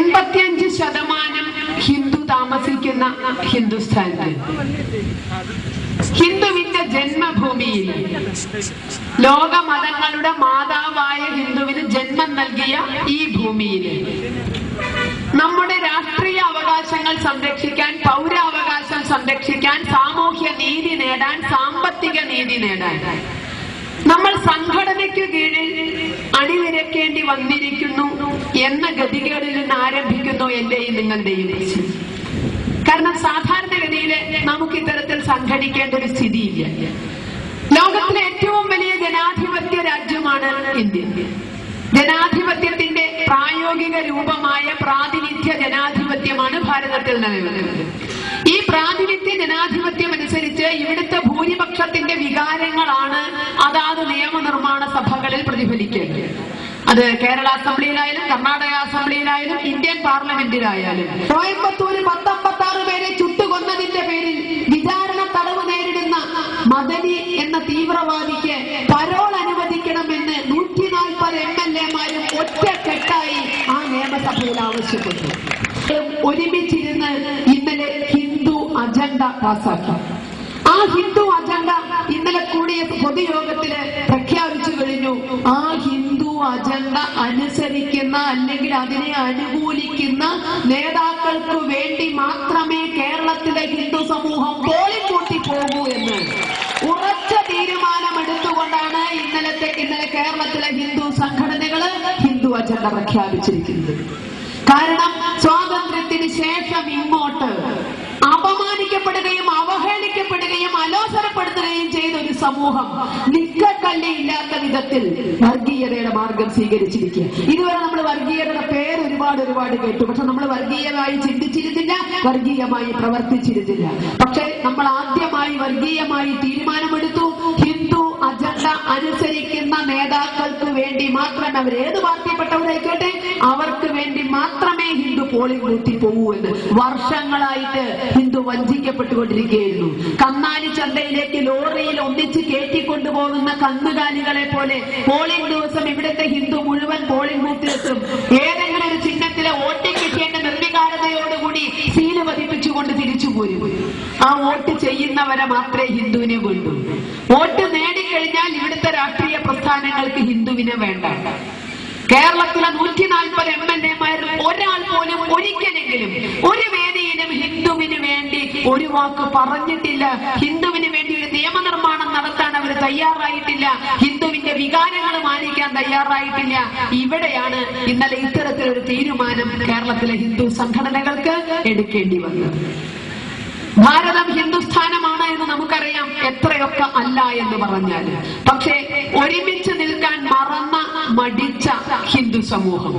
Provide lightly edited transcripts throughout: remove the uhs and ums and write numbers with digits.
85% ഹിന്ദു താമസിക്കുന്ന ഹിന്ദുസ്ഥാനിൽ, ഹിന്ദുവിന്റെ ജന്മഭൂമിയിൽ, ലോക മതങ്ങളുടെ മാതാവായ ഹിന്ദുവിന് ജന്മം നൽകിയ ഈ ഭൂമിയിൽ നമ്മുടെ രാഷ്ട്രീയ അവകാശങ്ങൾ സംരക്ഷിക്കാൻ, പൗരാവകാശം സംരക്ഷിക്കാൻ, സാമൂഹ്യ നീതി നേടാൻ, സാമ്പത്തിക നീതി നേടാൻ നമ്മൾ സംഘടനയ്ക്ക് കീഴിൽ അണിനിരക്കേണ്ടി വന്നിരിക്കുന്നു എന്ന ഗതികേടിൽ നിന്ന് ആരംഭിക്കുന്നു എന്റെയും നിങ്ങളുടെയും ലക്ഷ്യം. കാരണം സാധാരണഗതിയിൽ നമുക്ക് ഇത്തരത്തിൽ സംഘടിക്കേണ്ട ഒരു സ്ഥിതിയില്ല. ലോകത്തിലെ ഏറ്റവും വലിയ ജനാധിപത്യ രാജ്യമാണ് ഇന്ത്യ. ജനാധിപത്യത്തിന്റെ പ്രായോഗിക രൂപമായ പ്രാതിനിധ്യ ജനാധിപത്യമാണ് ഭാരതത്തിൽ നിലവിലുള്ളത്. ഈ പ്രാതിനിധ്യ ജനാധിപത്യം അനുസരിച്ച് ഇവിടുത്തെ ഭൂരിപക്ഷത്തിന്റെ വികാരങ്ങളാണ് അതാത് നിയമനിർമ്മാണ സഭകളിൽ പ്രതിഫലിക്കേണ്ടത്. അത് കേരള അസംബ്ലിയിലായാലും കർണാടക അസംബ്ലിയിലായാലും ഇന്ത്യൻ പാർലമെന്റിലായാലും. കോയമ്പത്തൂര് 156 പേരെ ചുട്ടുകൊന്നതിന്റെ പേരിൽ വിചാരണ തടവ് നേരിടുന്ന മദനി എന്ന തീവ്രവാദിക്ക് പരോൾ അനുവദിക്കണമെന്ന് 140 MLA-മാരും ഒറ്റക്കെട്ടായി ആ നിയമസഭയിൽ ആവശ്യപ്പെട്ടു. ഒരുമിച്ചിരുന്ന് ഇന്നലെ ഹിന്ദു അജണ്ട പാസാക്കി. ആ ഹിന്ദു അജണ്ട ഇന്നലെ കൂടിയ പൊതുയോഗത്തില് പ്രഖ്യാപിച്ചു കഴിഞ്ഞു. ആ ഹിന്ദു അജണ്ട അനുസരിക്കുന്ന അല്ലെങ്കിൽ അതിനെ അനുകൂലിക്കുന്ന നേതാക്കൾക്ക് വേണ്ടി മാത്രമേ കേരളത്തിലെ ഹിന്ദു സമൂഹം പോളിംഗ് കൂട്ടി പോകൂ എന്ന് ഉറച്ച തീരുമാനമെടുത്തുകൊണ്ടാണ് ഇന്നലെ കേരളത്തിലെ ഹിന്ദു സംഘടനകള് ഹിന്ദു അജണ്ട പ്രഖ്യാപിച്ചിരിക്കുന്നത്. കാരണം സ്വാതന്ത്ര്യത്തിന് ശേഷം ഇങ്ങോട്ട് അപമാനിക്കപ്പെടുകയും അവഹേളിക്കപ്പെടുകയും അലോസരപ്പെടുത്തുകയും ചെയ്ത ഒരു സമൂഹം നിക്കക്കല്ലില്ലാത്ത വിധത്തിൽ വർഗീയതയുടെ മാർഗം സ്വീകരിച്ചിരിക്കുക. ഇതുവരെ നമ്മൾ വർഗീയതയുടെ പേര് ഒരുപാട് കേട്ടു. പക്ഷെ നമ്മൾ വർഗീയമായി ചിന്തിച്ചിരുന്നില്ല, വർഗീയമായി പ്രവർത്തിച്ചിരുന്നില്ല. പക്ഷെ നമ്മൾ ആദ്യമായി വർഗീയമായി തീരുമാനമെടുത്തു. ഹിന്ദു അജണ്ട അനുസരിക്കുന്ന നേതാക്കൾക്ക് വേണ്ടി മാത്രമേ, അവർ ഏത് പാർട്ടിപ്പെട്ടവരായിക്കോട്ടെ, അവർക്ക് വേണ്ടി മാത്രമേ ഹിന്ദു പോളിംഗ് ബൂത്തിൽ പോകൂ എന്ന്. വർഷങ്ങളായിട്ട് ഹിന്ദു വഞ്ചിക്കപ്പെട്ടുകൊണ്ടിരിക്കുകയായിരുന്നു. കന്നാലി ചന്തയിലേക്ക് ലോറിയിൽ ഒന്നിച്ച് കയറ്റിക്കൊണ്ടുപോകുന്ന കന്നുകാലികളെ പോലെ പോളിംഗ് ദിവസം ഇവിടുത്തെ ഹിന്ദു മുഴുവൻ പോളിംഗ് ബൂത്തിലെത്തും. ഏതെങ്കിലും ഒരു ചിഹ്നത്തിലെ വോട്ടിംഗ് കിട്ടിയേണ്ട നിർവികാരതയോടുകൂടി സീല് പതിപ്പിച്ചുകൊണ്ട് തിരിച്ചുപോരും. ആ വോട്ട് ചെയ്യുന്നവരെ മാത്രമേ ഹിന്ദുവിനെ വേണ്ടൂ. വോട്ട് നേടിക്കഴിഞ്ഞാൽ ഇവിടുത്തെ രാഷ്ട്രീയ പ്രസ്ഥാനങ്ങൾക്ക് ഹിന്ദുവിനെ വേണ്ട. കേരളത്തിലെ 140 MLA-മാരിൽ ഒരാൾ പോലും ഒരിക്കലെങ്കിലും ഒരു വേദിയിലും ഹിന്ദുവിന് വേണ്ടി ഒരു വാക്ക് പറഞ്ഞിട്ടില്ല. ഹിന്ദുവിന് വേണ്ടി ഒരു നിയമനിർമ്മാണം നടത്താൻ അവർ തയ്യാറായിട്ടില്ല. ഹിന്ദുവിന്റെ വികാരങ്ങൾ മാനിക്കാൻ തയ്യാറായിട്ടില്ല. ഇവിടെയാണ് ഇന്നലെ ഇത്തരത്തിലൊരു തീരുമാനം കേരളത്തിലെ ഹിന്ദു സംഘടനകൾക്ക് എടുക്കേണ്ടി വന്നത്. ഭാരതം ഹിന്ദുസ്ഥാനമാണ് എന്ന് നമുക്കറിയാം, എത്രയൊക്കെ അല്ല എന്ന് പറഞ്ഞാൽ. പക്ഷേ ഒരുമിച്ച് നിൽക്കാൻ മടിച്ച ഹിന്ദു സമൂഹം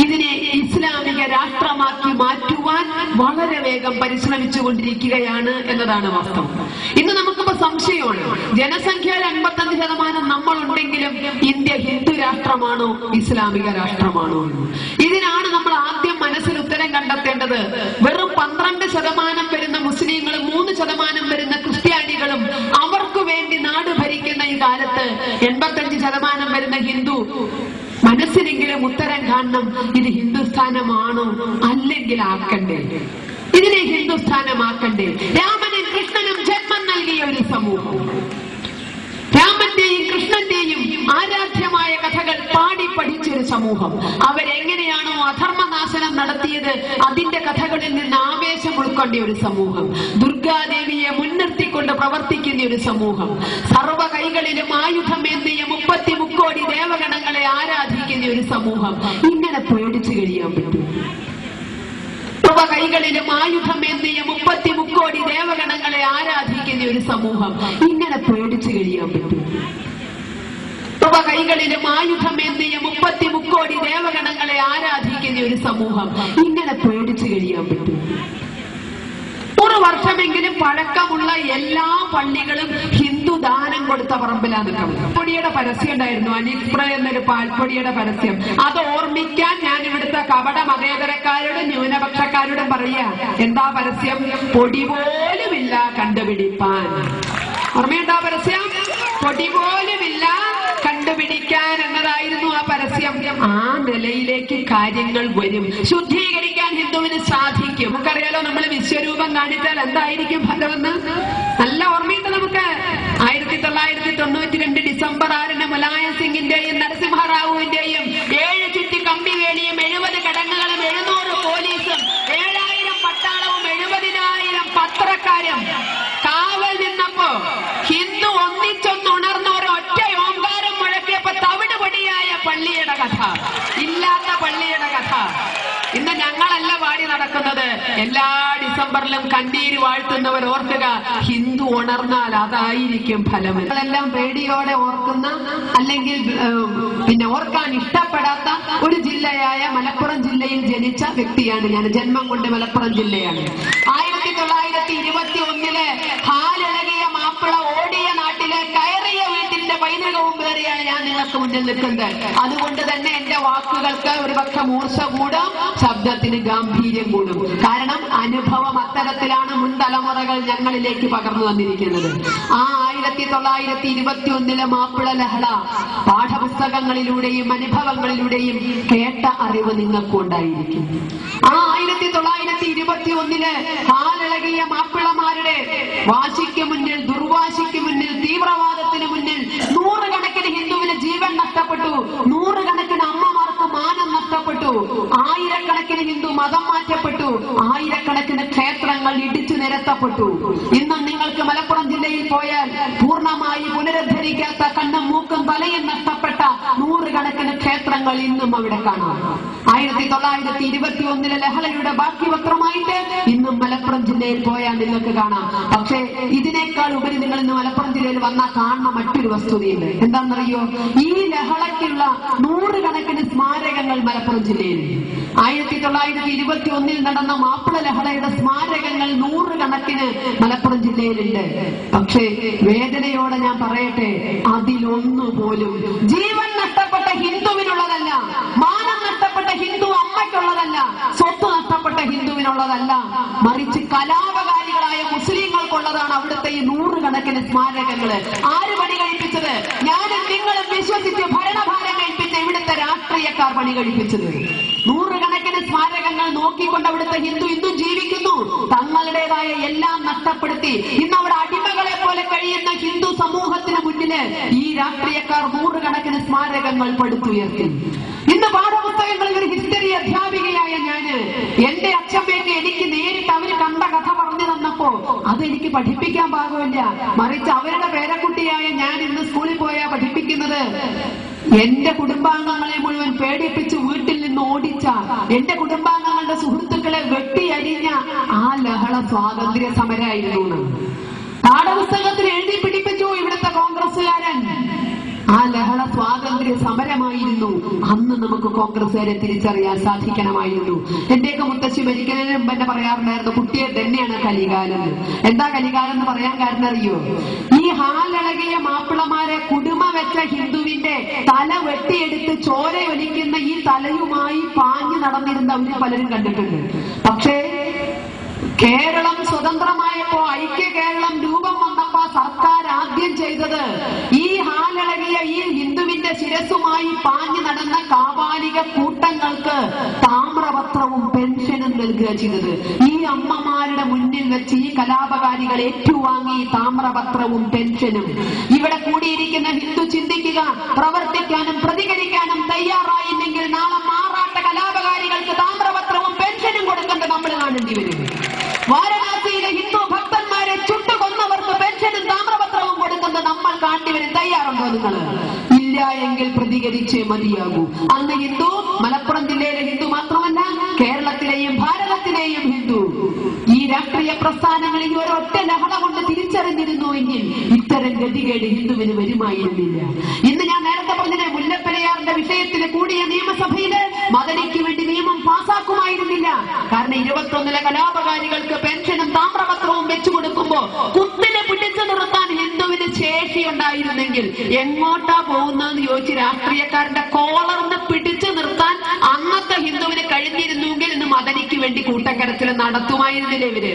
ഇതിനെ ഇസ്ലാമിക രാഷ്ട്രമാക്കി മാറ്റുവാൻ വളരെ വേഗം പരിശ്രമിച്ചുകൊണ്ടിരിക്കുകയാണ് എന്നതാണ് വാസ്തവം. ഇന്ന് നമുക്കിപ്പോ സംശയമാണ്, ജനസംഖ്യയിൽ 55% നമ്മളുണ്ടെങ്കിലും ഇന്ത്യ ഹിന്ദു രാഷ്ട്രമാണോ ഇസ്ലാമിക രാഷ്ട്രമാണോ എന്ന്. ഇതിനാണ് നമ്മൾ ആദ്യം മനസ്സിൽ ഉത്തരം കണ്ടെത്തേണ്ടത്. വെറും 12% വരുന്ന മുസ്ലിങ്ങളും 3% വരുന്ന ക്രിസ്ത്യാനികളും അവർക്ക് വേണ്ടി നാട് ഭരിക്കുന്ന ഈ കാലത്ത് 85% വരുന്ന ഹിന്ദു മനസ്സിനെങ്കിലും ഉത്തരം കാണണം. ഇത് ഹിന്ദുസ്ഥാനമാണോ, അല്ലെങ്കിൽ ആക്കണ്ടേ? ഇതിനെ ഹിന്ദുസ്ഥാനമാക്കണ്ടേ? രാമനും കൃഷ്ണനും ജന്മം നൽകിയ ഒരു സമൂഹം, രാമന്റെയും കൃഷ്ണന്റെയും ആരാധ്യമായ കഥകൾ പാടി പഠിച്ചൊരു സമൂഹം, അവരെങ്ങനെയാണോ അധർമ്മനാശനം നടത്തിയത് അതിന്റെ കഥകളിൽ നിന്ന് ആവേശം ഉൾക്കൊണ്ട ഒരു സമൂഹം, ദുർഗാദേവിയെ മുൻനിർത്തിക്കൊണ്ട് പ്രവർത്തിക്കുന്ന ഒരു സമൂഹം, സർവ കൈകളിലും ആയുധമേന്തിയ 33 കോടി ദേവഗണങ്ങളെ ആരാധിക്കുന്ന ഒരു സമൂഹം, ഇങ്ങനെ പേടിച്ചു കഴിയാൻ പറ്റും? സർവ കൈകളിലും ആയുധമേന്തിയ 33 കോടി ദേവഗണങ്ങളെ ആരാധിക്കുന്ന ഒരു സമൂഹം, ഇങ്ങനെ പേടിച്ചു കഴിയാൻ പറ്റും? സർവ കൈകളിലും ആയുധമേന്തിയ 33 കോടി ദേവഗണങ്ങളെ ആരാധിക്കുന്ന ഒരു സമൂഹം, ഇങ്ങനെ പേടിച്ചു കഴിയാൻ പറ്റും? 100 വർഷമെങ്കിലും പഴക്കമുള്ള എല്ലാ പള്ളികളും ഹിന്ദു ദാനം കൊടുത്ത പറമ്പിലാണ്. പാൽപ്പൊടിയുടെ പരസ്യം ഉണ്ടായിരുന്നു, അനിക്സ്പ്രേ എന്നൊരു പാൽപ്പൊടിയുടെ പരസ്യം. അത് ഓർമ്മിക്കാൻ ഞാൻ ഇവിടുത്തെ കപട മതേതരക്കാരോടും ന്യൂനപക്ഷക്കാരോടും പറയാ, എന്താ പരസ്യം? പൊടി പോലുമില്ല കണ്ടുപിടിപ്പാൻ. ഓർമ്മയുണ്ടോ പരസ്യം? പൊടി പോലുമില്ല കണ്ടുപിടിക്കാൻ എന്നതായിരുന്നു ആ പരസ്യം. രഹസ്യം? ആ നിലയിലേക്ക് കാര്യങ്ങൾ വരും. ശുദ്ധീകരിക്കാൻ ഹിന്ദുവിന് സാധിക്കും. നമുക്കറിയാലോ, നമ്മൾ വിശ്വരൂപം കാണിച്ചാൽ എന്തായിരിക്കും ഫലമെന്ന് നല്ല ഓർമ്മയുണ്ട് നമുക്ക്. 1992 ഡിസംബർ 6 മുലായം സിംഗിന്റെയും നരസിംഹറാവുവിന്റെയും 7 ചുറ്റി കമ്പിവേലിയും 70 കടങ്ങുകളും 700 പോലീസും 7000 പട്ടാളവും 70,000 പത്രക്കാരും കാവൽ നിന്നപ്പോ ഹിന്ദു ഒന്നിച്ചൊന്നുണർന്ന ഒരൊറ്റ ഓങ്കാരം മുഴക്കിയപ്പോ തവിടുപൊടിയായ പള്ളിയുടെ കഥ, ഇല്ലാത്ത പള്ളിയുടെ കഥ ഇന്ന് ഞങ്ങളല്ല പാടി നടക്കുന്നത്. എല്ലാ ഡിസംബറിലും കണ്ണീര് വാഴ്ത്തുന്നവർ ഓർക്കുക, ഹിന്ദു ഉണർന്നാൽ അതായിരിക്കും ഫലം. ഞങ്ങളെല്ലാം പേടിയോടെ ഓർക്കുന്ന, അല്ലെങ്കിൽ പിന്നെ ഓർക്കാൻ ഇഷ്ടപ്പെടാത്ത ഒരു ജില്ലയായ മലപ്പുറം ജില്ലയിൽ ജനിച്ച വ്യക്തിയാണ് ഞാൻ. ജന്മം കൊണ്ട് മലപ്പുറം ജില്ലയാണ്. 1921 ഹാലിളകിയ മാപ്പിള ഓടിയ നാട്ടിലെ കയറിയ വീട്ടിന്റെ പൈതൃകവും പേറിയാണ് ഞാൻ നിങ്ങൾക്ക് മുന്നിൽ നിൽക്കുന്നത്. അതുകൊണ്ട് തന്നെ എന്റെ വാക്കുകൾക്ക് ഒരുപക്ഷെ മൂർച്ച കൂടും, ശബ്ദത്തിന് ഗാംഭീര്യം കൂടും. കാരണം അനുഭവം അത്തരത്തിലാണ് മുൻ തലമുറകൾ ഞങ്ങളിലേക്ക് പകർന്നു വന്നിരിക്കുന്നത്. ആ 1921 മാപ്പിള ലഹള പാഠപുസ്തകങ്ങളിലൂടെയും അനുഭവങ്ങളിലൂടെയും കേട്ട അറിവ് നിങ്ങൾക്കും ഉണ്ടായിരിക്കും. ആ 1921 ഹാലിളകിയ മാപ്പിളമാരുടെ വാശിക്ക് മുന്നിൽ, ദുർവാശിക്ക് മുന്നിൽ, തീവ്രവാദത്തിന് മുന്നിൽ നൂറുകണക്കിന് ഹിന്ദുവിന് ജീവൻ നഷ്ടപ്പെട്ടു, നൂറുകണക്കിന് അമ്മമാർക്ക് മാനം നഷ്ടപ്പെട്ടു, ആയിരക്കണക്കിന് ഹിന്ദു മതം മാറ്റപ്പെട്ടു, ആയിരക്കണക്കിന് ക്ഷേത്രങ്ങൾ ഇടിച്ചു നിരത്തപ്പെട്ടു. ഇന്നും നിങ്ങൾക്ക് മലപ്പുറം ജില്ലയിൽ പോയാൽ പൂർണ്ണമായി പുനരുദ്ധരിക്കാത്ത കണ്ണും മൂക്കും തലയും നഷ്ടപ്പെട്ട നൂറുകണക്കിന് ക്ഷേത്രങ്ങൾ ഇന്നും അവിടെ കാണാം. 1921 ലഹളയുടെ ബാക്കി പത്രമായിട്ട് ഇന്നും മലപ്പുറം ജില്ലയിൽ പോയാൽ നിങ്ങൾക്ക് കാണാം. പക്ഷേ ഇതിനേക്കാൾ ഉപരി നിങ്ങൾ ഇന്ന് മലപ്പുറം ജില്ലയിൽ വന്നാൽ കാണുന്ന മറ്റൊരു വസ്തുതയുണ്ട്. എന്താണെന്നറിയോ? ഈ ലഹളയ്ക്കുള്ള നൂറുകണക്കിന് സ്മാരകങ്ങൾ മലപ്പുറം ജില്ലയിൽ. 1921 നടന്ന മാപ്പിള ലഹളയുടെ സ്മാരകങ്ങൾ നൂറുകണക്കിന് മലപ്പുറം ജില്ലയിലുണ്ട്. പക്ഷേ വേദനയോടെ ഞാൻ പറയട്ടെ, അതിലൊന്നുപോലും ജീവൻ നഷ്ടപ്പെട്ട ഹിന്ദുവിനുള്ളതല്ല, മാനം നഷ്ടപ്പെട്ട ഹിന്ദു അമ്മയ്ക്കുള്ളതല്ല, സ്വത്ത് നഷ്ടപ്പെട്ട ഹിന്ദുവിനുള്ളതല്ല, മറിച്ച് കലാപകാരികളായ മുസ്ലിങ്ങൾക്കുള്ളതാണ് അവിടുത്തെ ഈ നൂറുകണക്കിന് സ്മാരകങ്ങള്. ആര് പണി കഴിപ്പിച്ചത്? ഞാനും നിങ്ങളും വിശ്വസിച്ച് ഭരണഭാരം കഴിപ്പിച്ച ഇവിടുത്തെ രാഷ്ട്രീയക്കാർ പണി കഴിപ്പിച്ചത്. നൂറുകണക്കിന് സ്മാരകങ്ങൾ നോക്കിക്കൊണ്ട് അവിടുത്തെ ഹിന്ദു ഇന്നും ജീവിക്കുന്നു. തങ്ങളുടേതായ എല്ലാം നഷ്ടപ്പെടുത്തി ഇന്ന് അവിടെ അടിമകളെ പോലെ കഴിയുന്ന ഹിന്ദു സമൂഹത്തിന് മുന്നില് ഈ രാഷ്ട്രീയക്കാർ നൂറുകണക്കിന് സ്മാരകങ്ങൾ പടുത്തുയർത്തി. ഇന്ന് പാഠപുസ്തകങ്ങളിൽ ഒരു ഹിസ്റ്ററി അധ്യാപികയായ ഞാന് എന്റെ അച്ഛമ്മയൊക്കെ എനിക്ക് നേരിട്ട് അവര് കണ്ട കഥ പറഞ്ഞു തന്നപ്പോ അതെനിക്ക് പഠിപ്പിക്കാൻ പാകമില്ല. മറിച്ച് അവരുടെ പേരക്കുട്ടിയായ ഞാൻ ഇന്ന് സ്കൂളിൽ പോയാ പഠിപ്പിക്കുന്നത് എന്റെ കുടുംബാംഗങ്ങളെ മുഴുവൻ പേടിപ്പിച്ച് വീട്ടിൽ നിന്ന് ഓടിച്ച, എന്റെ കുടുംബാംഗങ്ങളുടെ സുഹൃത്തുക്കളെ വെട്ടിയരിഞ്ഞ ആ ലഹള സ്വാതന്ത്ര്യ സമരമായിരുന്നു. പാഠപുസ്തകത്തിൽ എഴുതി പിടിപ്പിച്ചു ഇവിടുത്തെ കോൺഗ്രസുകാരൻ. ആ ലഹള സ്വാതന്ത്ര്യ സമരമായിരുന്നു. അന്ന് നമുക്ക് കോൺഗ്രസുകാരെ തിരിച്ചറിയാൻ സാധിക്കണമായിരുന്നു. എന്റെയൊക്കെ മുത്തശ്ശി മരിക്കുന്നതിന് മുമ്പ് എന്നെ പറയാറുണ്ടായിരുന്നു, കുട്ടിയെ തന്നെയാണ് കലികാലം. എന്താ കലികാലം എന്ന് പറയാൻ കാരണം അറിയോ? ഈ ഹാലിളകിയ മാപ്പിളമാരെ കുടുമ വെച്ച ഹിന്ദുവിന്റെ തല വെട്ടിയെടുത്ത് ചോരയൊലിക്കുന്ന ഈ തലയുമായി പാഞ്ഞു നടന്നിരുന്നവര് പലരും കണ്ടിട്ടുണ്ട്. പക്ഷേ കേരളം സ്വതന്ത്രമായപ്പോ, ഐക്യ കേരളം രൂപം വന്നപ്പോ സർക്കാർ ആദ്യം ചെയ്തത് ഈ ഹാലിളകിയ ഈ ഹിന്ദുവിന്റെ ശിരസുമായി പാഞ്ഞു നടന്ന കാപാലിക കൂട്ടങ്ങൾക്ക് താമ്രപത്രവും പെൻഷനും നൽകുക ചെയ്തത്. ഈ അമ്മമാരുടെ മുന്നിൽ വെച്ച് ഈ കലാപകാരികൾ ഏറ്റുവാങ്ങി താമ്രപത്രവും പെൻഷനും. ഇവിടെ കൂടിയിരിക്കുന്ന ഹിന്ദു ചിന്തിക്കുക, പ്രവർത്തിക്കാനും പ്രതികരിക്കാനും തയ്യാറായില്ലെങ്കിൽ നാളെ മാറാട്ട കലാപകാരികൾക്ക് താമ്രപത്രവും പെൻഷനും കൊടുക്കേണ്ട നമ്മൾ കാണേണ്ടി വരും. വാരണാസിയിലെ ഹിന്ദു ഭക്തന്മാരെ ചുട്ടുകൊന്നവർക്ക് പെൻഷനും താമ്രപത്രവും കൊടുക്കുന്നത് നമ്മൾ കാണ്ടിവരും. തയ്യാറുണ്ടോ നിങ്ങൾ? ഇല്ല എങ്കിൽ പ്രതികരിച്ചേ മതിയാകൂ. അന്ന് ഹിന്ദു മലപ്പുറം ജില്ലയിലെ ഹിന്ദു മാത്രമല്ല, കേരളത്തിലെയും ഭാരതത്തിലെയും ഹിന്ദു ഈ രാഷ്ട്രീയ പ്രസ്ഥാനങ്ങളിൽ ഒരൊറ്റ ലഹള കൊണ്ട് തിരിച്ചറിഞ്ഞിരുന്നുവെങ്കിൽ ഇത്തരം ഗതികേട് ഹിന്ദുവിന് വരുമായിരുന്നില്ല. ഇന്ന് ഞാൻ നേരത്തെ പറഞ്ഞത് മുല്ലപ്പെരിയാറിന്റെ വിഷയത്തിൽ കൂടിയ നിയമസഭയില് മദനിക്ക് വേണ്ടി നിയമം പാസാക്കുമായിരുന്നില്ല. കാരണം 21 കലാപകാരികൾക്ക് പെൻഷനും താമ്രപത്രവും വെച്ചു കൊടുക്കുമ്പോ കുത്തിനെ പിടിച്ചു നിർത്താൻ ഹിന്ദുവിന് ശേഷി ഉണ്ടായിരുന്നെങ്കിൽ എങ്ങോട്ടാ പോകുന്നതെന്ന് ചോദിച്ച് രാഷ്ട്രീയക്കാരന്റെ കോളറിന് പിടിച്ചു നിർത്താൻ അന്നത്തെ ഹിന്ദുവിന് കഴിഞ്ഞിരുന്നെങ്കിൽ ഇന്ന് മദനിക്ക് വേണ്ടി കൂട്ടക്കരച്ചിൽ നടത്തുമായിരുന്നില്ല ഇവര്.